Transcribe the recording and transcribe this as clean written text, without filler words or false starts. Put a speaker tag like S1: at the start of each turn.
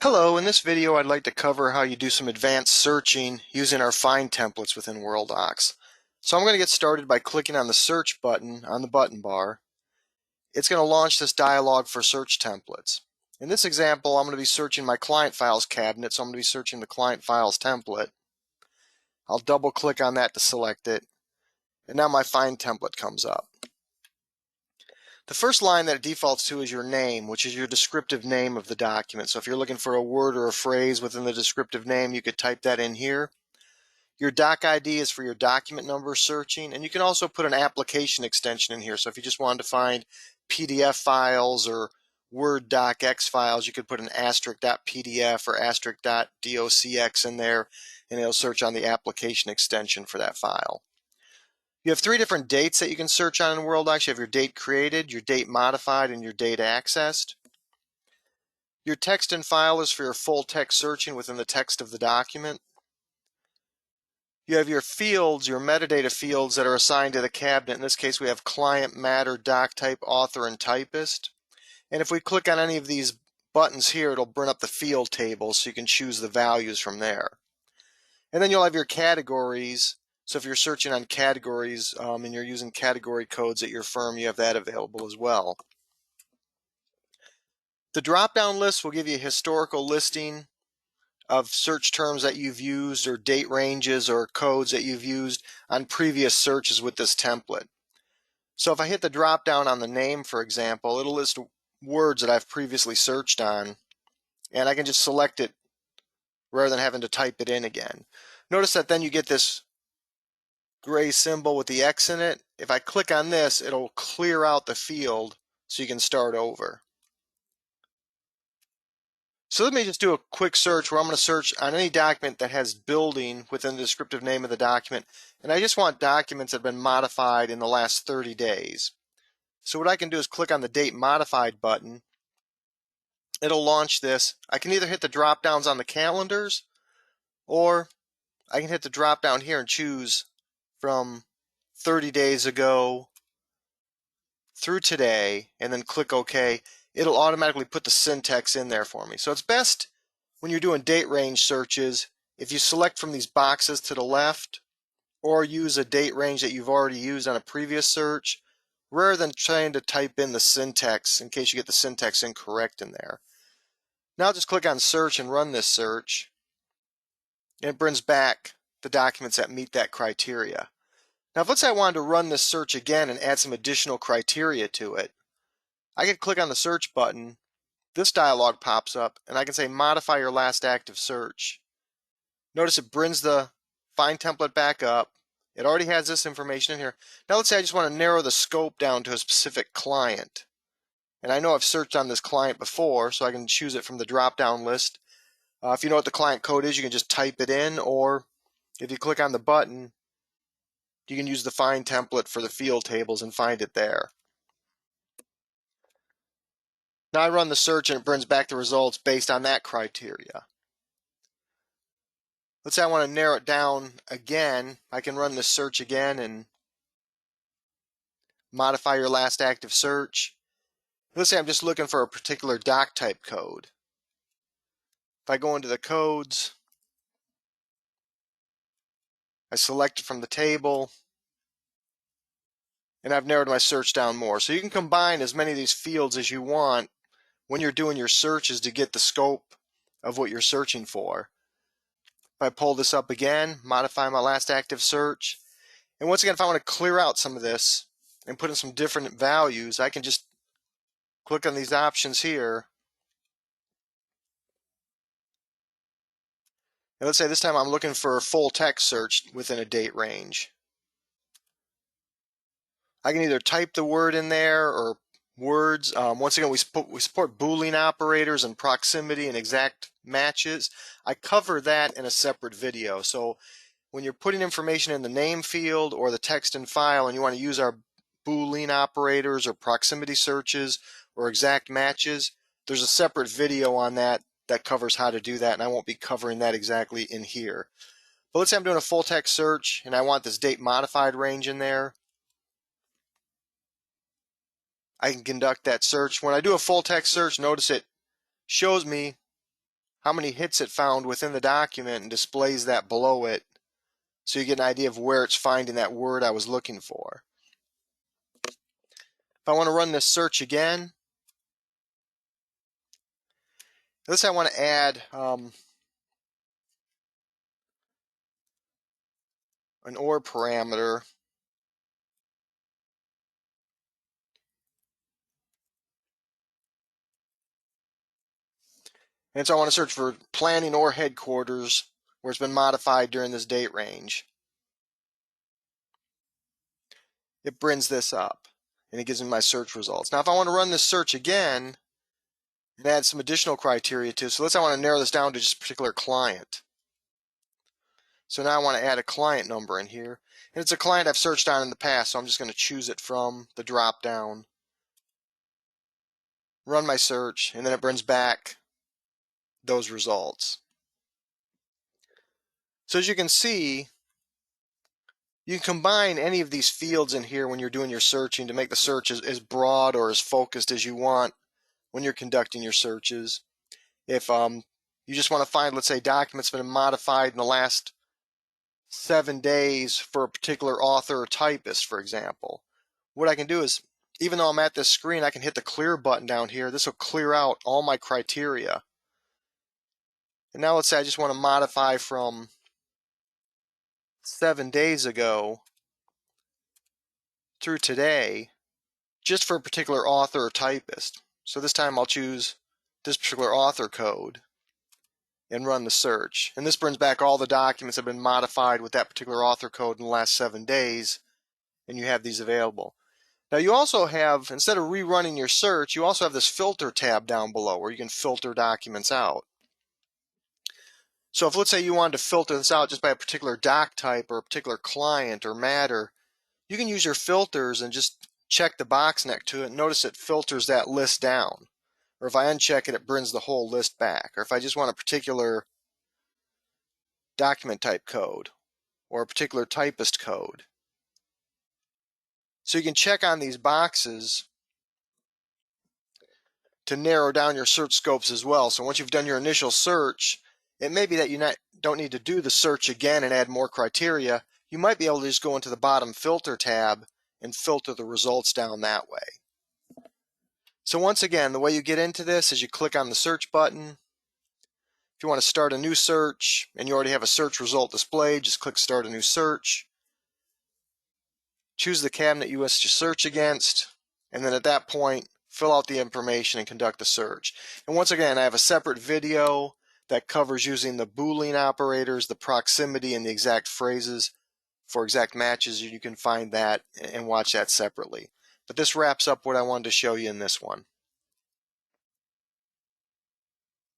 S1: Hello, in this video I'd like to cover how you do some advanced searching using our find templates within Worldox. So I'm going to get started by clicking on the search button on the button bar. It's going to launch this dialog for search templates. In this example, I'm going to be searching my client files cabinet, so I'm going to be searching the client files template. I'll double click on that to select it, and now my find template comes up. The first line that it defaults to is your name, which is your descriptive name of the document. So if you're looking for a word or a phrase within the descriptive name, you could type that in here. Your doc ID is for your document number searching, and you can also put an application extension in here. So if you just wanted to find PDF files or Word docx files, you could put an asterisk.pdf or asterisk.docx in there, and it'll search on the application extension for that file. You have three different dates that you can search on in Worldox. You have your date created, your date modified, and your date accessed. Your text and file is for your full text searching within the text of the document. You have your fields, your metadata fields that are assigned to the cabinet. In this case, we have client, matter, doc type, author, and typist. And if we click on any of these buttons here, it'll bring up the field table so you can choose the values from there. And then you'll have your categories. So if you're searching on categories and you're using category codes at your firm, you have that available as well. The drop-down list will give you a historical listing of search terms that you've used or date ranges or codes that you've used on previous searches with this template. So if I hit the drop-down on the name, for example, it'll list words that I've previously searched on, and I can just select it rather than having to type it in again. Notice that then you get this gray symbol with the X in it. If I click on this, it'll clear out the field so you can start over. So let me just do a quick search where I'm going to search on any document that has building within the descriptive name of the document, and I just want documents that have been modified in the last 30 days. So what I can do is click on the date modified button. It'll launch this. I can either hit the drop downs on the calendars, or I can hit the drop down here and choose from 30 days ago through today, and then click OK. It'll automatically put the syntax in there for me. So it's best when you're doing date range searches if you select from these boxes to the left or use a date range that you've already used on a previous search rather than trying to type in the syntax in case you get the syntax incorrect in there. Now just click on search and run this search, and it brings back the documents that meet that criteria. Now, if let's say I wanted to run this search again and add some additional criteria to it, I can click on the search button. This dialog pops up, and I can say modify your last active search. Notice it brings the find template back up. It already has this information in here. Now let's say I just want to narrow the scope down to a specific client. And I know I've searched on this client before, so I can choose it from the drop-down list. If you know what the client code is, you can just type it in, or if you click on the button, you can use the find template for the field tables and find it there. Now I run the search and it brings back the results based on that criteria. Let's say I want to narrow it down again. I can run this search again and modify your last active search. Let's say I'm just looking for a particular doc type code. If I go into the codes, I select it from the table, and I've narrowed my search down more. So you can combine as many of these fields as you want when you're doing your searches to get the scope of what you're searching for. If I pull this up again, modify my last active search, and once again, if I want to clear out some of this and put in some different values, I can just click on these options here. And let's say this time I'm looking for a full text search within a date range. I can either type the word in there or words. Once again, we support Boolean operators and proximity and exact matches. I cover that in a separate video. So when you're putting information in the name field or the text and file and you want to use our Boolean operators or proximity searches or exact matches, there's a separate video on that that covers how to do that, and I won't be covering that exactly in here. But let's say I'm doing a full text search and I want this date modified range in there. I can conduct that search. When I do a full text search, notice it shows me how many hits it found within the document and displays that below it, so you get an idea of where it's finding that word I was looking for. If I want to run this search again, let's say I want to add an OR parameter. And so I want to search for planning or headquarters where it's been modified during this date range. It brings this up and it gives me my search results. Now if I want to run this search again and add some additional criteria to it, so let's say I want to narrow this down to just a particular client. So now I want to add a client number in here. And it's a client I've searched on in the past, so I'm just going to choose it from the drop down, run my search, and then it brings back those results. So as you can see, you can combine any of these fields in here when you're doing your searching to make the search as broad or as focused as you want when you're conducting your searches. If you just want to find, let's say, documents that have been modified in the last 7 days for a particular author or typist, for example, what I can do is, even though I'm at this screen, I can hit the clear button down here. This will clear out all my criteria. And now let's say I just want to modify from 7 days ago through today, just for a particular author or typist. So this time I'll choose this particular author code and run the search. And this brings back all the documents that have been modified with that particular author code in the last 7 days, and you have these available. Now you also have, instead of rerunning your search, you also have this filter tab down below where you can filter documents out. So if, let's say, you wanted to filter this out just by a particular doc type or a particular client or matter, you can use your filters and just check the box next to it. Notice it filters that list down. Or if I uncheck it, it brings the whole list back. Or if I just want a particular document type code or a particular typist code. So you can check on these boxes to narrow down your search scopes as well. So once you've done your initial search, it may be that you don't need to do the search again and add more criteria. You might be able to just go into the bottom filter tab and filter the results down that way. So once again, the way you get into this is you click on the search button. If you want to start a new search and you already have a search result displayed, just click Start a New Search. Choose the cabinet you wish to search against, and then at that point, fill out the information and conduct the search. And once again, I have a separate video that covers using the Boolean operators, the proximity, and the exact phrases for exact matches. You can find that and watch that separately. But this wraps up what I wanted to show you in this one.